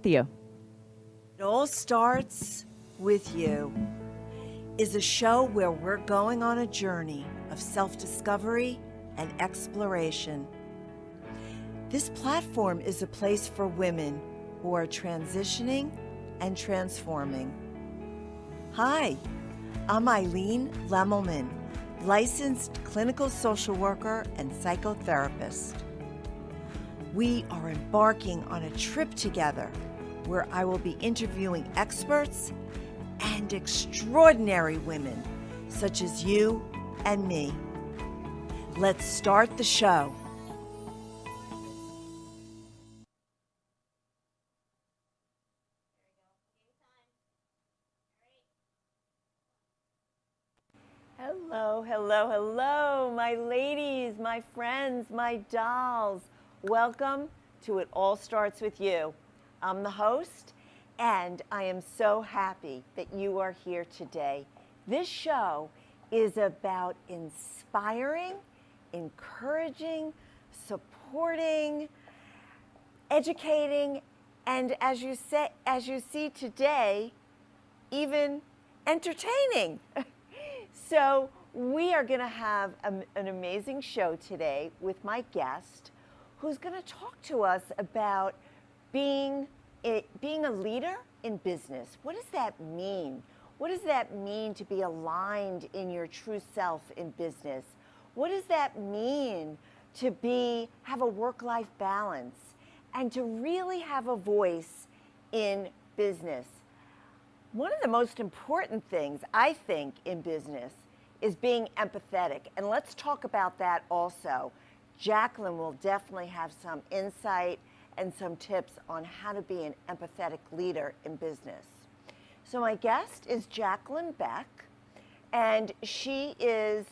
with you. It All Starts With You is a show where we're going on a journey of self-discovery and exploration. This platform is a place for women who are transitioning and transforming. Hi, I'm Eileen Lemmelman, licensed clinical social worker and psychotherapist. We are embarking on a trip together where I will be interviewing experts and extraordinary women such as you and me. Let's start the show. Hello, hello, hello, my ladies, my friends, my dolls. Welcome to It All Starts With You. I'm the host, and I am so happy that you are here today. This show is about inspiring, encouraging, supporting, educating, and as you see today, even entertaining. So we are going to have an amazing show today with my guest, who's going to talk to us about being a leader in business. What does that mean? What does that mean to be aligned in your true self in business? What does that mean to have a work-life balance and to really have a voice in business? One of the most important things, I think, in business is being empathetic. And let's talk about that also. Jaclyn will definitely have some insight and some tips on how to be an empathetic leader in business. So my guest is Jaclyn Beck, and she is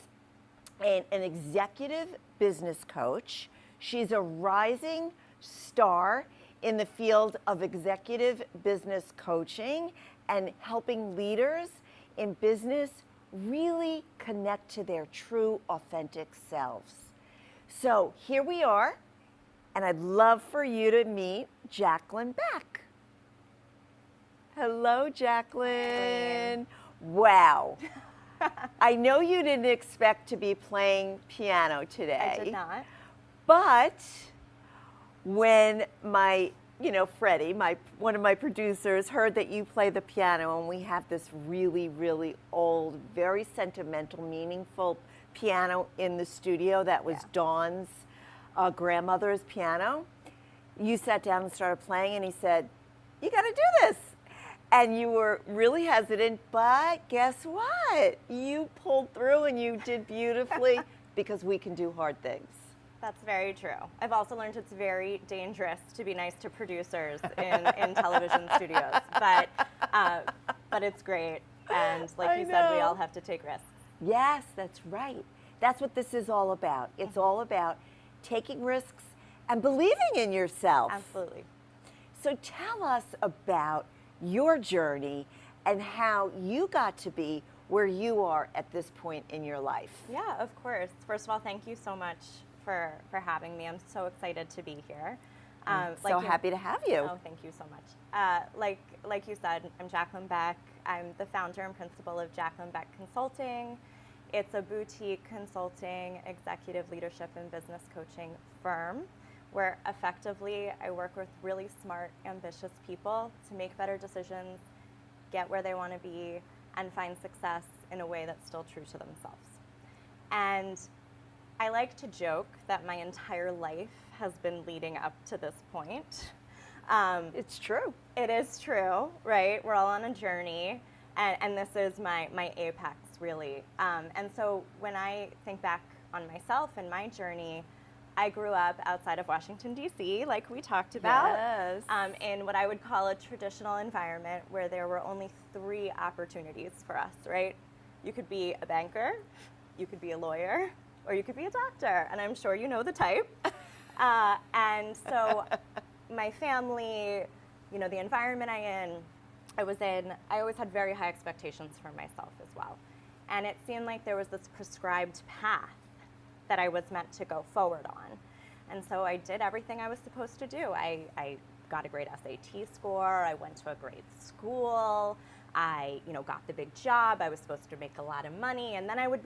an executive business coach. She's a rising star in the field of executive business coaching and helping leaders in business really connect to their true, authentic selves. So here we are, and I'd love for you to meet Jaclyn Beck. Hello, Jaclyn. Wow. I know you didn't expect to be playing piano today. I did not. But when Freddie, one of my producers, heard that you play the piano, and we have this really, really old, very sentimental, meaningful piano in the studio that was Dawn's grandmother's piano. You sat down and started playing, and he said, "You got to do this." And you were really hesitant, but guess what? You pulled through and you did beautifully because we can do hard things. That's very true. I've also learned it's very dangerous to be nice to producers in television studios, but it's great. And like you said, we all have to take risks. Yes, that's right. That's what this is all about. It's all about taking risks and believing in yourself. Absolutely. So tell us about your journey and how you got to be where you are at this point in your life. Yeah, of course. First of all, thank you so much for having me. I'm so excited to be here. So happy to have you. Oh, thank you so much. Like you said, I'm Jaclyn Beck. I'm the founder and principal of Jaclyn Beck Consulting. It's a boutique consulting, executive leadership and business coaching firm where effectively I work with really smart, ambitious people to make better decisions, get where they want to be, and find success in a way that's still true to themselves. And I like to joke that my entire life has been leading up to this point. It's true. It is true, right? We're all on a journey, and this is my apex, really. And so when I think back on myself and my journey, I grew up outside of Washington, D.C., like we talked about, yes. In what I would call a traditional environment where there were only 3 opportunities for us, right? You could be a banker, you could be a lawyer, or you could be a doctor, and I'm sure you know the type. And so my family, the environment I was in, I always had very high expectations for myself as well. And it seemed like there was this prescribed path that I was meant to go forward on. And so I did everything I was supposed to do. I got a great SAT score. I went to a great school. I, got the big job. I was supposed to make a lot of money, and then I would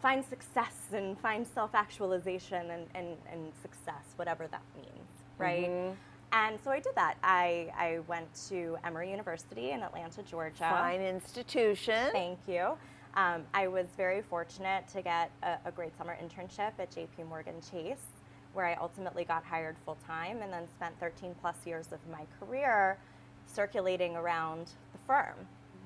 find success and find self-actualization and success, whatever that means, right? Mm-hmm. And so I did that. I went to Emory University in Atlanta, Georgia. Fine institution. Thank you. I was very fortunate to get a great summer internship at JP Morgan Chase, where I ultimately got hired full-time and then spent 13 plus years of my career circulating around the firm.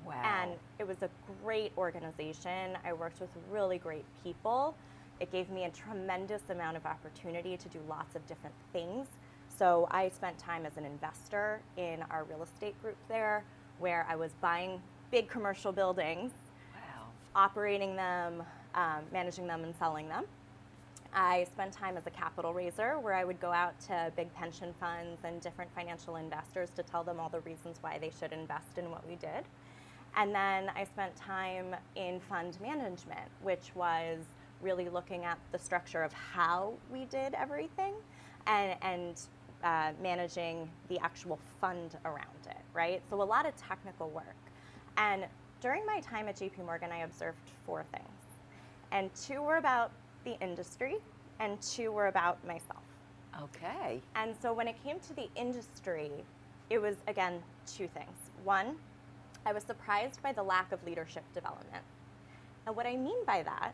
Wow. And it was a great organization. I worked with really great people. It gave me a tremendous amount of opportunity to do lots of different things. So I spent time as an investor in our real estate group there, where I was buying big commercial buildings, Wow. operating them, managing them, and selling them. I spent time as a capital raiser, where I would go out to big pension funds and different financial investors to tell them all the reasons why they should invest in what we did. And then I spent time in fund management, which was really looking at the structure of how we did everything and managing the actual fund around it, right? So a lot of technical work. And during my time at JP Morgan, I observed 4 things. And 2 were about the industry and 2 were about myself. Okay. And so when it came to the industry, it was, again, 2 things. 1, I was surprised by the lack of leadership development. And what I mean by that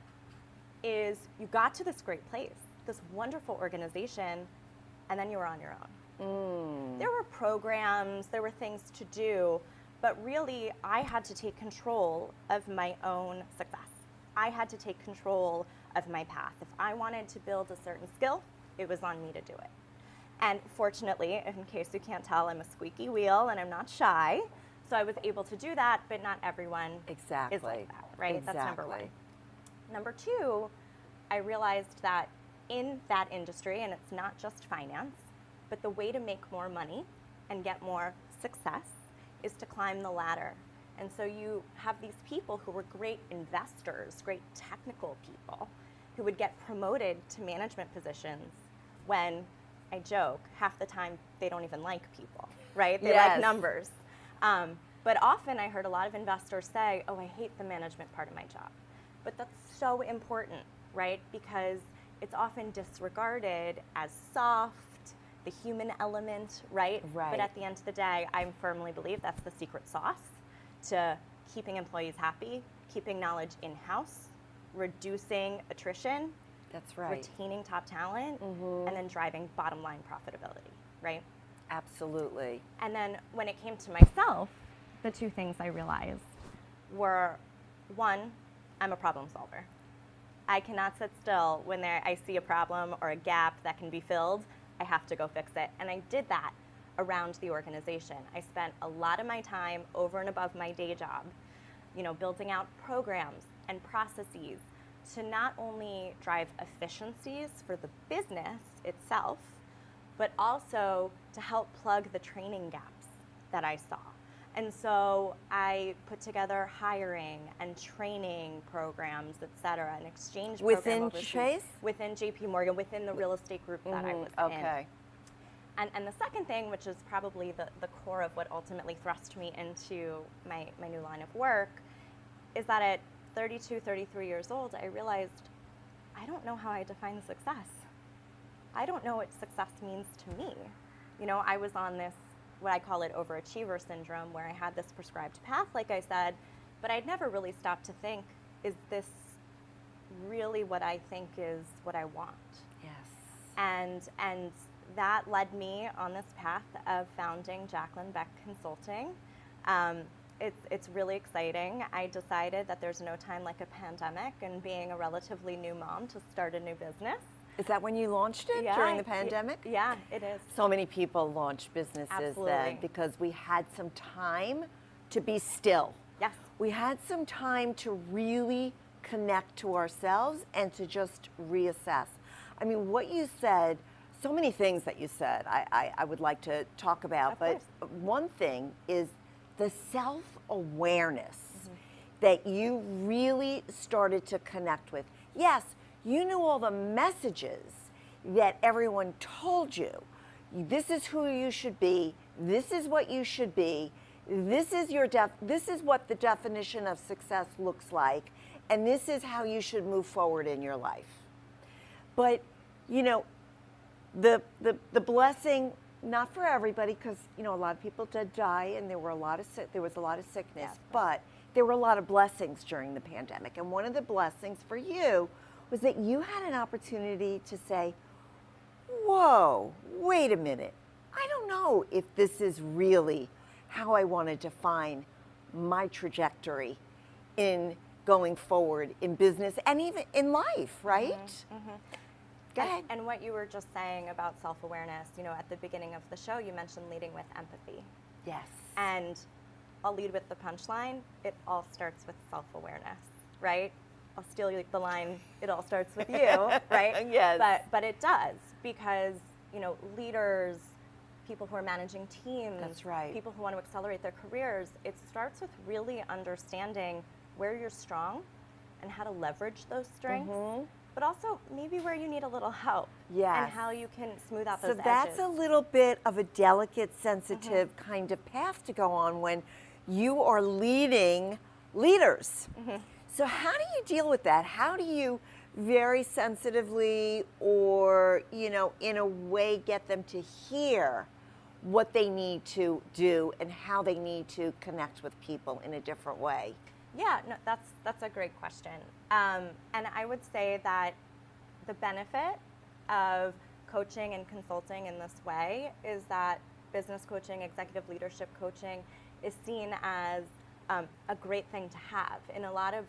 is you got to this great place, this wonderful organization, and then you were on your own. There were programs, there were things to do, but really I had to take control of my own success. I had to take control of my path. If I wanted to build a certain skill, it was on me to do it. And fortunately, in case you can't tell, I'm a squeaky wheel and I'm not shy. So I was able to do that, but not everyone Exactly. is like that, right? Exactly. That's number 1. Number 2, I realized that in that industry, and it's not just finance, but the way to make more money and get more success is to climb the ladder. And so you have these people who were great investors, great technical people, who would get promoted to management positions when, I joke, half the time they don't even like people, right? They like numbers. But often I heard a lot of investors say, oh, I hate the management part of my job. But that's so important, right? Because it's often disregarded as soft, the human element, right? Right. But at the end of the day, I firmly believe that's the secret sauce to keeping employees happy, keeping knowledge in-house, reducing attrition, That's right. retaining top talent, and then driving bottom line profitability, right? Absolutely. And then when it came to myself, the 2 things I realized were, 1, I'm a problem solver. I cannot sit still when I see a problem or a gap that can be filled. I have to go fix it. And I did that around the organization. I spent a lot of my time over and above my day job, building out programs and processes to not only drive efficiencies for the business itself, but also to help plug the training gaps that I saw. And so I put together hiring and training programs, et cetera, an exchange program Within overseas. Chase? Within JP Morgan, within the real estate group that I was in. Okay. And the second thing, which is probably the core of what ultimately thrust me into my new line of work, is that at 32, 33 years old, I realized I don't know how I define success. I don't know what success means to me. I was on this, what I call it, overachiever syndrome, where I had this prescribed path, like I said, but I'd never really stopped to think, is this really what I think is what I want? Yes. And that led me on this path of founding Jaclyn Beck Consulting. It's really exciting. I decided that there's no time like a pandemic and being a relatively new mom to start a new business. Is that when you launched it, during the pandemic? Yeah, it is. So many people launched businesses Absolutely. then because we had some time to be still. Yes. We had some time to really connect to ourselves and to just reassess. I mean, what you said, so many things that you said I would like to talk about, Of but course. one thing is the self-awareness that you really started to connect with. Yes, you knew all the messages that everyone told you. This is who you should be. This is what you should be. This is this is what the definition of success looks like, and this is how you should move forward in your life. But, you know, the blessing, not for everybody, because, you know, a lot of people did die, and there was a lot of sickness, but there were a lot of blessings during the pandemic. And one of the blessings for you was that you had an opportunity to say, whoa, wait a minute. I don't know if this is really how I want to define my trajectory in going forward in business and even in life, right? Mm-hmm. Go ahead. And what you were just saying about self-awareness, you know, at the beginning of the show, you mentioned leading with empathy. Yes. And I'll lead with the punchline. It all starts with self-awareness, right? I'll steal the line, it all starts with you, right? Yes. But it does, because, you know, leaders, people who are managing teams, that's right, people who want to accelerate their careers, it starts with really understanding where you're strong and how to leverage those strengths, but also maybe where you need a little help, and how you can smooth out those edges. So that's a little bit of a delicate, sensitive kind of path to go on when you are leading leaders. So how do you deal with that? How do you very sensitively, or, you know, in a way, get them to hear what they need to do and how they need to connect with people in a different way? Yeah, no, that's a great question. And I would say that the benefit of coaching and consulting in this way is that business coaching, executive leadership coaching is seen as a great thing to have. In a lot of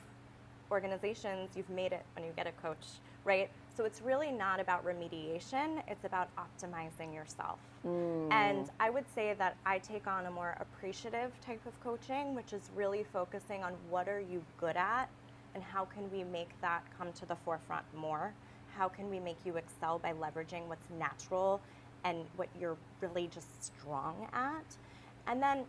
organizations, you've made it when you get a coach, right? So it's really not about remediation, it's about optimizing yourself. And I would say that I take on a more appreciative type of coaching, which is really focusing on what are you good at and how can we make that come to the forefront more? How can we make you excel by leveraging what's natural and what you're really just strong at? And then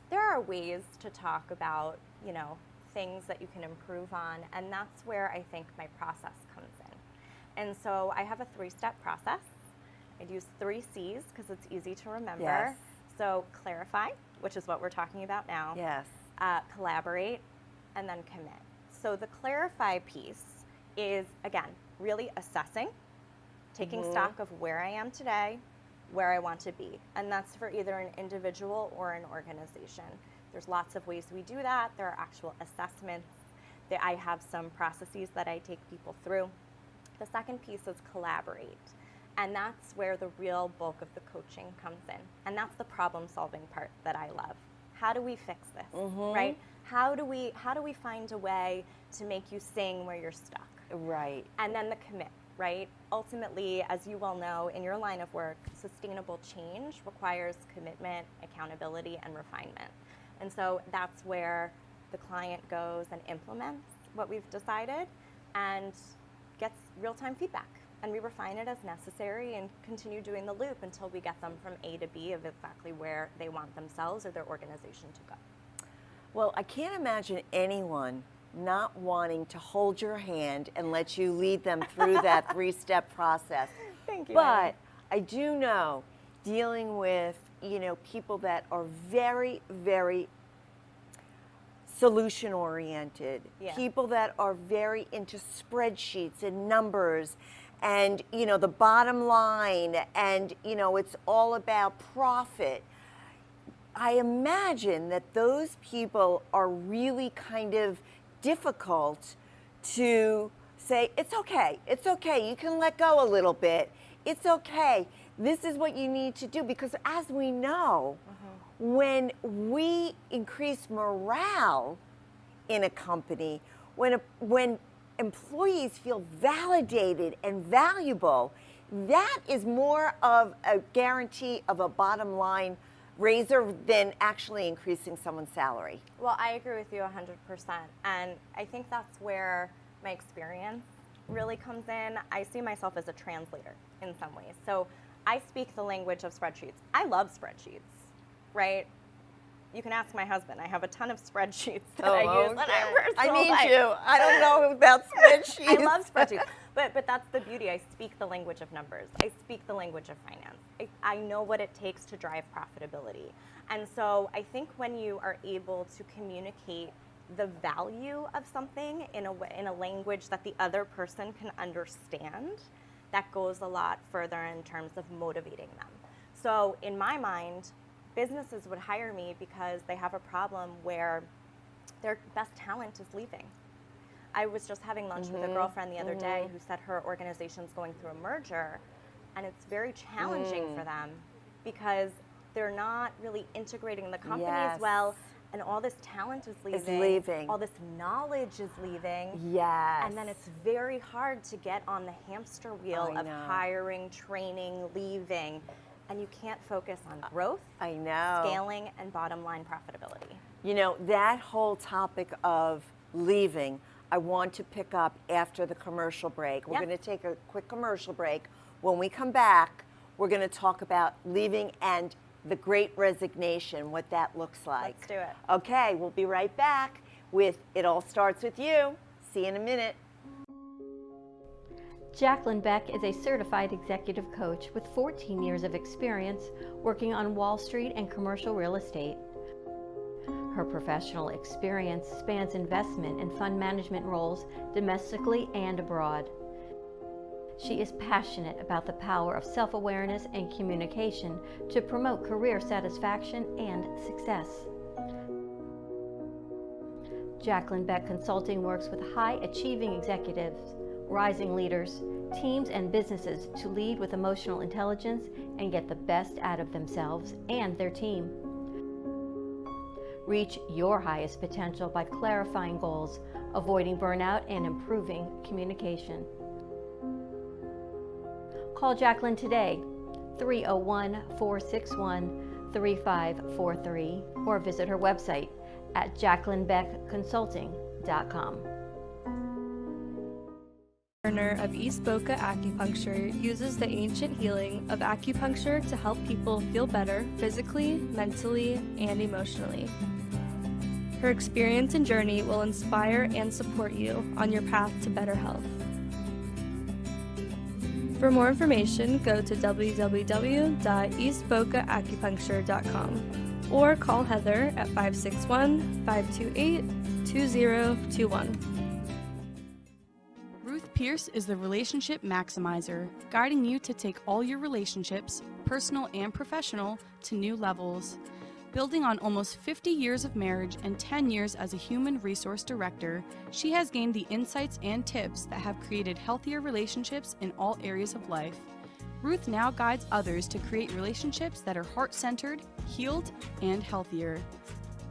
there are ways to talk about, you know, things that you can improve on, and that's where I think my process comes in. And so I have a 3-step process. I'd use 3 C's because it's easy to remember. Yes. So clarify, which is what we're talking about now. Yes. Collaborate, and then commit. So the clarify piece is, again, really assessing, taking stock of where I am today, where I want to be. And that's for either an individual or an organization. There's lots of ways we do that. There are actual assessments. I have some processes that I take people through. The second piece is collaborate. And that's where the real bulk of the coaching comes in. And that's the problem-solving part that I love. How do we fix this, right? How do we find a way to make you sing where you're stuck? Right. And then the commit, right? Ultimately, as you well know, in your line of work, sustainable change requires commitment, accountability, and refinement. And so that's where the client goes and implements what we've decided and gets real-time feedback. And we refine it as necessary and continue doing the loop until we get them from A to B of exactly where they want themselves or their organization to go. Well, I can't imagine anyone not wanting to hold your hand and let you lead them through that 3-step process. Thank you. But I do know, dealing with, you know, people that are very, very solution oriented, people that are very into spreadsheets and numbers and, you know, the bottom line, and, you know, it's all about profit. I imagine that those people are really kind of difficult to say, it's okay, you can let go a little bit, it's okay, this is what you need to do. Because as we know, when we increase morale in a company, when employees feel validated and valuable, that is more of a guarantee of a bottom line raiser than actually increasing someone's salary. Well, I agree with you 100%. And I think that's where my experience really comes in. I see myself as a translator in some ways. So I speak the language of spreadsheets. I love spreadsheets, right? You can ask my husband. I have a ton of spreadsheets that I use in my personal life. I need you. I don't know about spreadsheets. I love spreadsheets. But that's the beauty. I speak the language of numbers. I speak the language of finance. I know what it takes to drive profitability. And so I think when you are able to communicate the value of something in a language that the other person can understand, that goes a lot further in terms of motivating them. So in my mind, businesses would hire me because they have a problem where their best talent is leaving. I was just having lunch with a girlfriend the other day who said her organization's going through a merger, and it's very challenging for them because they're not really integrating the company as well, and all this talent is leaving. All this knowledge is leaving. Yes. And then it's very hard to get on the hamster wheel of hiring, training, leaving, and you can't focus on growth, scaling, and bottom line profitability. You know, that whole topic of leaving, I want to pick up after the commercial break. We're going to take a quick commercial break. When we come back, we're going to talk about leaving and the Great Resignation, what that looks like. Let's do it. Okay, we'll be right back with It All Starts With You. See you in a minute. Jaclyn Beck is a certified executive coach with 14 years of experience working on Wall Street and commercial real estate. Her professional experience spans investment and fund management roles domestically and abroad. She is passionate about the power of self-awareness and communication to promote career satisfaction and success. Jaclyn Beck Consulting works with high-achieving executives, rising leaders, teams, and businesses to lead with emotional intelligence and get the best out of themselves and their team. Reach your highest potential by clarifying goals, avoiding burnout, and improving communication. Call Jaclyn today, 301-461-3543, or visit her website at jaclynbeckconsulting.com. Owner of East Boca Acupuncture uses the ancient healing of acupuncture to help people feel better physically, mentally, and emotionally. Her experience and journey will inspire and support you on your path to better health. For more information, go to www.eastbocaacupuncture.com or call Heather at 561-528-2021. Ruth Pierce is the Relationship Maximizer, guiding you to take all your relationships, personal and professional, to new levels. Building on almost 50 years of marriage and 10 years as a human resource director, she has gained the insights and tips that have created healthier relationships in all areas of life. Ruth now guides others to create relationships that are heart-centered, healed, and healthier.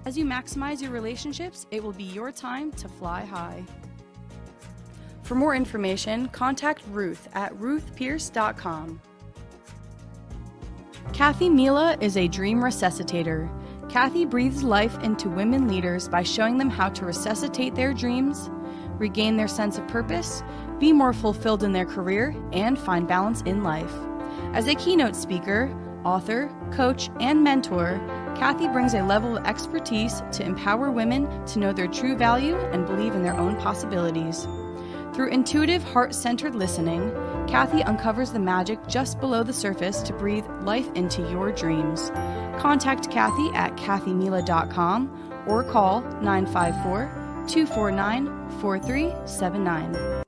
As you maximize your relationships, it will be your time to fly high. For more information, contact Ruth at ruthpierce.com. Kathy Mela is a dream resuscitator. Kathy breathes life into women leaders by showing them how to resuscitate their dreams, regain their sense of purpose, be more fulfilled in their career, and find balance in life. As a keynote speaker, author, coach, and mentor, Kathy brings a level of expertise to empower women to know their true value and believe in their own possibilities. Through intuitive, heart-centered listening, Kathy uncovers the magic just below the surface to breathe life into your dreams. Contact Kathy at kathymela.com or call 954-249-4379.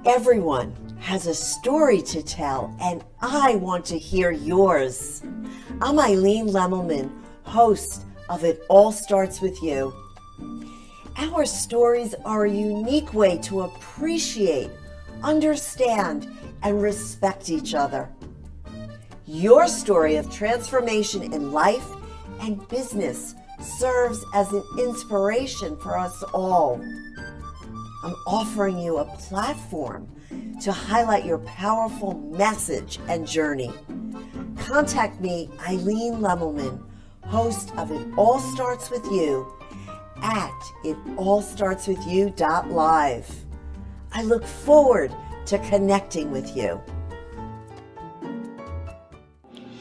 Everyone has a story to tell, and I want to hear yours. I'm Eileen Lemelman, host of It All Starts With You. Our stories are a unique way to appreciate, understand, and respect each other. Your story of transformation in life and business serves as an inspiration for us all. I'm offering you a platform to highlight your powerful message and journey. Contact me, Eileen Lemelman, host of It All Starts With You, at itallstartswithyou.live. I look forward to connecting with you.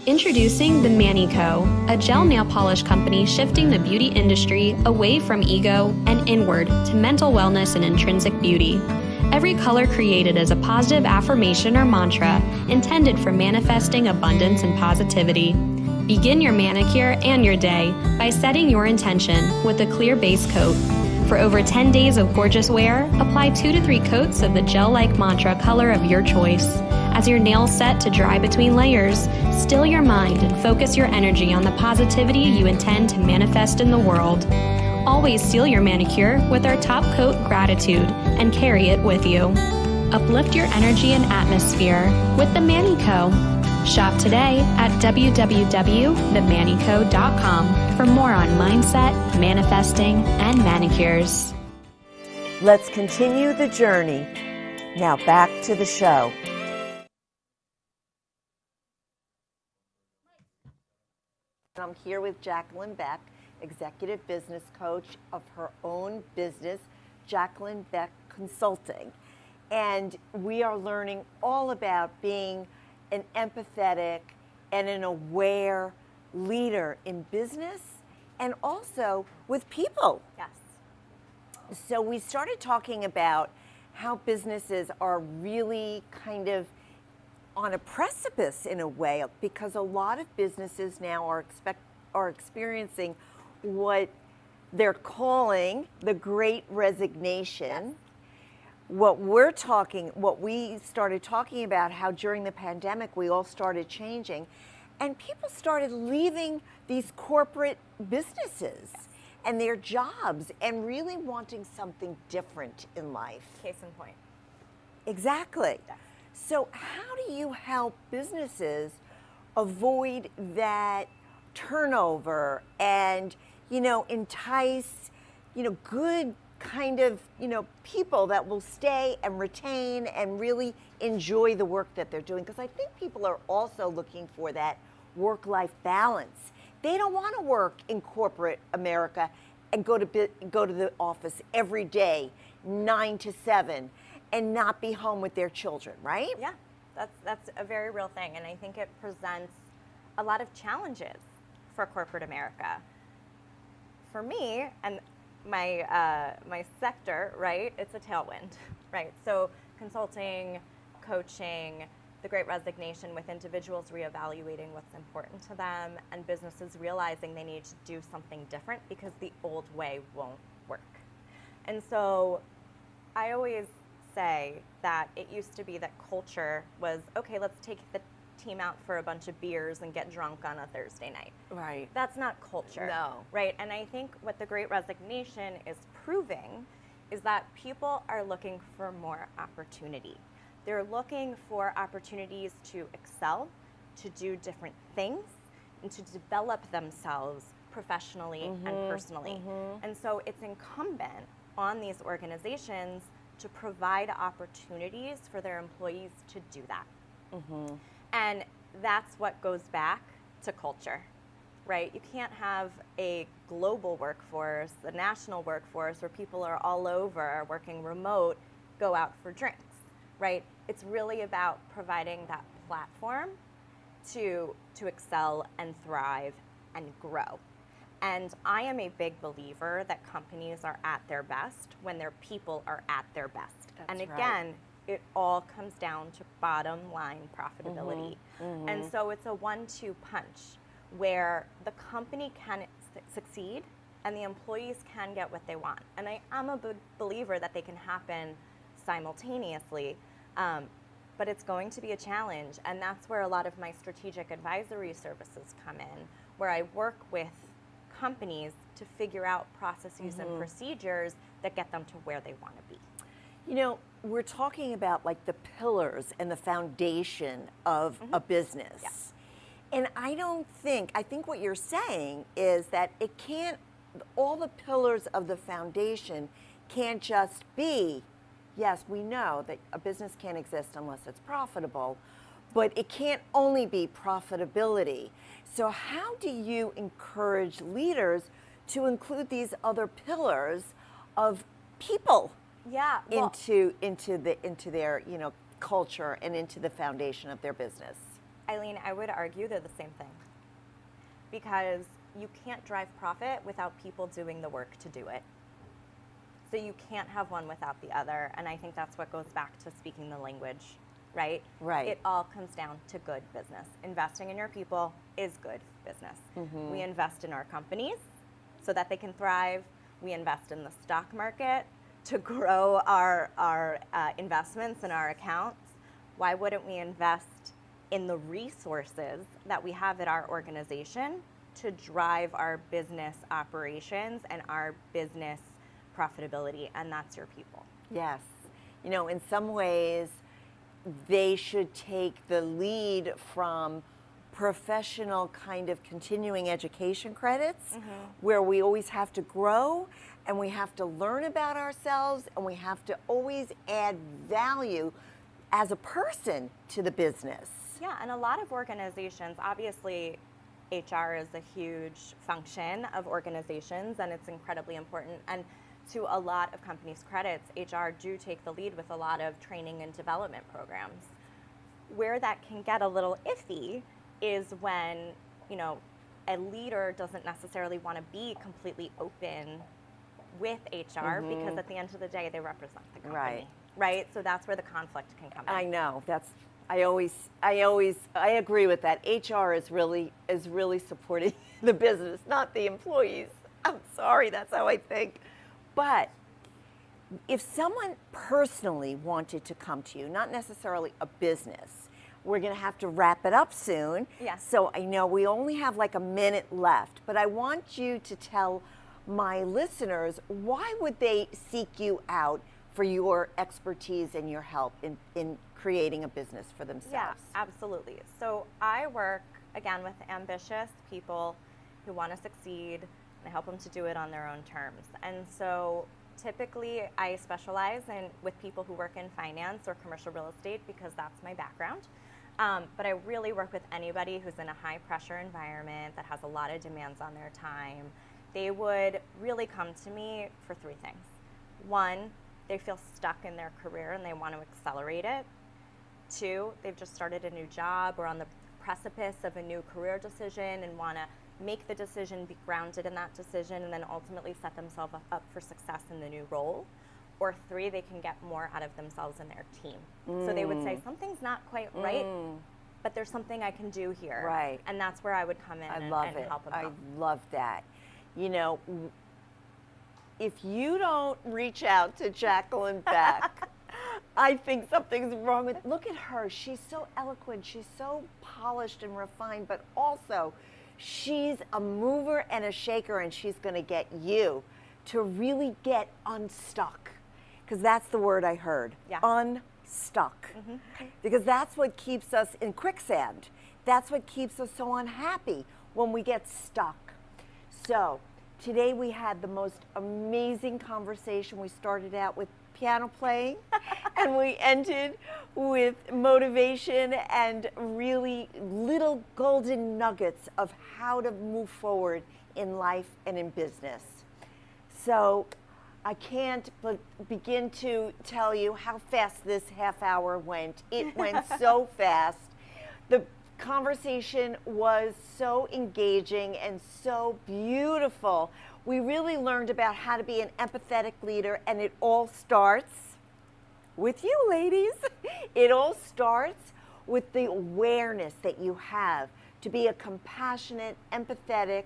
Introducing the Mani-Co, a gel nail polish company shifting the beauty industry away from ego and inward to mental wellness and intrinsic beauty. Every color created as a positive affirmation or mantra intended for manifesting abundance and positivity. Begin your manicure and your day by setting your intention with a clear base coat. For over 10 days of gorgeous wear, apply 2 to 3 coats of the gel-like mantra color of your choice. As your nails set to dry between layers, still your mind and focus your energy on the positivity you intend to manifest in the world. Always seal your manicure with our top coat, Gratitude, and carry it with you. Uplift your energy and atmosphere with the Mani-Co. Shop today at www.themanico.com for more on mindset, manifesting, and manicures. Let's continue the journey. Now back to the show. I'm here with Jaclyn Beck, executive business coach of her own business, Jaclyn Beck Consulting. And we are learning all about being an empathetic and an aware leader in business and also with people. Yes. So we started talking about how businesses are really kind of on a precipice in a way, because a lot of businesses now are experiencing what they're calling the Great Resignation. Yes. What we started talking about, how during the pandemic we all started changing, and people started leaving these corporate businesses and their jobs and really wanting something different in life. Case in point. Exactly. Yes. So how do you help businesses avoid that turnover and, entice, good kind of, people that will stay and retain and really enjoy the work that they're doing? Because I think people are also looking for that work-life balance. They don't want to work in corporate America and go to the office every day, 9 to 7, and not be home with their children, right? Yeah, that's a very real thing, and I think it presents a lot of challenges for corporate America. For me and my sector, right, it's a tailwind, right? So consulting, coaching, the Great Resignation with individuals reevaluating what's important to them and businesses realizing they need to do something different because the old way won't work. And so I always say that it used to be that culture was, okay, let's take the team out for a bunch of beers and get drunk on a Thursday night. Right. That's not culture. No. Right. And I think what the Great Resignation is proving is that people are looking for more opportunity. They're looking for opportunities to excel, to do different things, and to develop themselves professionally and personally. And so it's incumbent on these organizations to provide opportunities for their employees to do that. And that's what goes back to culture, right? You can't have a global workforce, a national workforce where people are all over working remote, go out for drinks, right? It's really about providing that platform to excel and thrive and grow. And I am a big believer that companies are at their best when their people are at their best. That's and again, it all comes down to bottom line profitability. And so it's a 1-2 punch where the company can succeed and the employees can get what they want. And I'm a big believer that they can happen simultaneously, but it's going to be a challenge. And that's where a lot of my strategic advisory services come in, where I work with companies to figure out processes and procedures that get them to where they want to be. You know, we're talking about like the pillars and the foundation of a business. Yeah. And I think what you're saying is that it can't, all the pillars of the foundation can't just be, yes, we know that a business can't exist unless it's profitable, but it can't only be profitability. So how do you encourage leaders to include these other pillars of people into their culture and into the foundation of their business? Eileen, I would argue they're the same thing, because you can't drive profit without people doing the work to do it. So you can't have one without the other, and I think that's what goes back to speaking the language, right? Right. It all comes down to good business. Investing in your people is good business. We invest in our companies so that they can thrive. We invest in the stock market to grow our investments and our accounts. Why wouldn't we invest in the resources that we have at our organization to drive our business operations and our business profitability? And that's your people. Yes. You know, in some ways, they should take the lead from professional kind of continuing education credits, where we always have to grow and we have to learn about ourselves and we have to always add value as a person to the business. Yeah, and a lot of organizations, obviously, HR is a huge function of organizations, and it's incredibly important. And to a lot of companies' credits, HR do take the lead with a lot of training and development programs. Where that can get a little iffy is when, you know, a leader doesn't necessarily want to be completely open with HR, because at the end of the day, they represent the company. Right? So that's where the conflict can come in. I know. I agree with that. HR is really supporting the business, not the employees. I'm sorry, that's how I think. But if someone personally wanted to come to you, not necessarily a business, we're going to have to wrap it up soon. Yes. So I know we only have like a minute left, but I want you to tell my listeners, why would they seek you out for your expertise and your help in creating a business for themselves? Yeah, absolutely. So I work, again, with ambitious people who want to succeed, and I help them to do it on their own terms. And so typically I specialize with people who work in finance or commercial real estate, because that's my background. But I really work with anybody who's in a high pressure environment that has a lot of demands on their time. They would really come to me for three things. One, they feel stuck in their career and they want to accelerate it. Two, they've just started a new job or on the precipice of a new career decision and want to make the decision, be grounded in that decision, and then ultimately set themselves up for success in the new role. Or three, they can get more out of themselves and their team. So they would say, something's not quite right, but there's something I can do here. Right. And that's where I would come in and help them out. I love that. You know, if you don't reach out to Jaclyn Beck, I think something's wrong with, look at her. She's so eloquent. She's so polished and refined, but also she's a mover and a shaker, and she's going to get you to really get unstuck. Because that's the word I heard. Yeah. Unstuck. Because that's what keeps us in quicksand. That's what keeps us so unhappy when we get stuck. So today we had the most amazing conversation. We started out with piano playing and we ended with motivation and really little golden nuggets of how to move forward in life and in business. So I can't but begin to tell you how fast this half hour went. It went so fast. The conversation was so engaging and so beautiful. We really learned about how to be an empathetic leader, and it all starts with you, ladies. It all starts with the awareness that you have to be a compassionate, empathetic,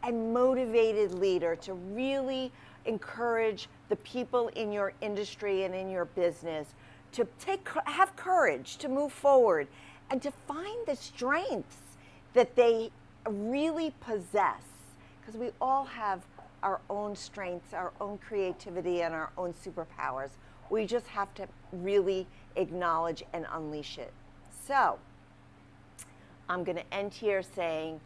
and motivated leader, to really encourage the people in your industry and in your business to have courage to move forward and to find the strengths that they really possess, because we all have our own strengths, our own creativity, and our own superpowers. We just have to really acknowledge and unleash it. So I'm going to end here saying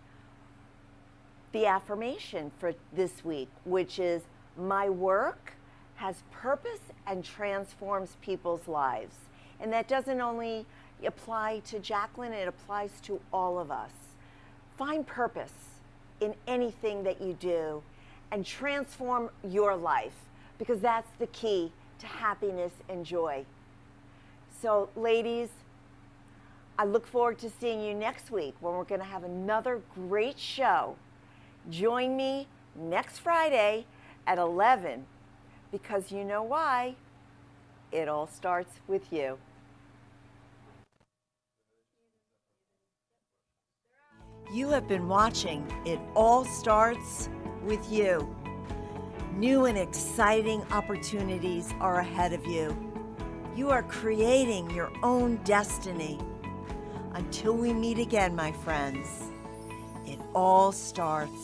the affirmation for this week, which is, my work has purpose and transforms people's lives. And that doesn't only apply to Jaclyn, it applies to all of us. Find purpose in anything that you do and transform your life, because that's the key to happiness and joy. So ladies, I look forward to seeing you next week when we're going to have another great show. Join me next Friday at 11, because you know why? It all starts with you. You have been watching It All Starts With You. New and exciting opportunities are ahead of you. You are creating your own destiny. Until we meet again, my friends, it all starts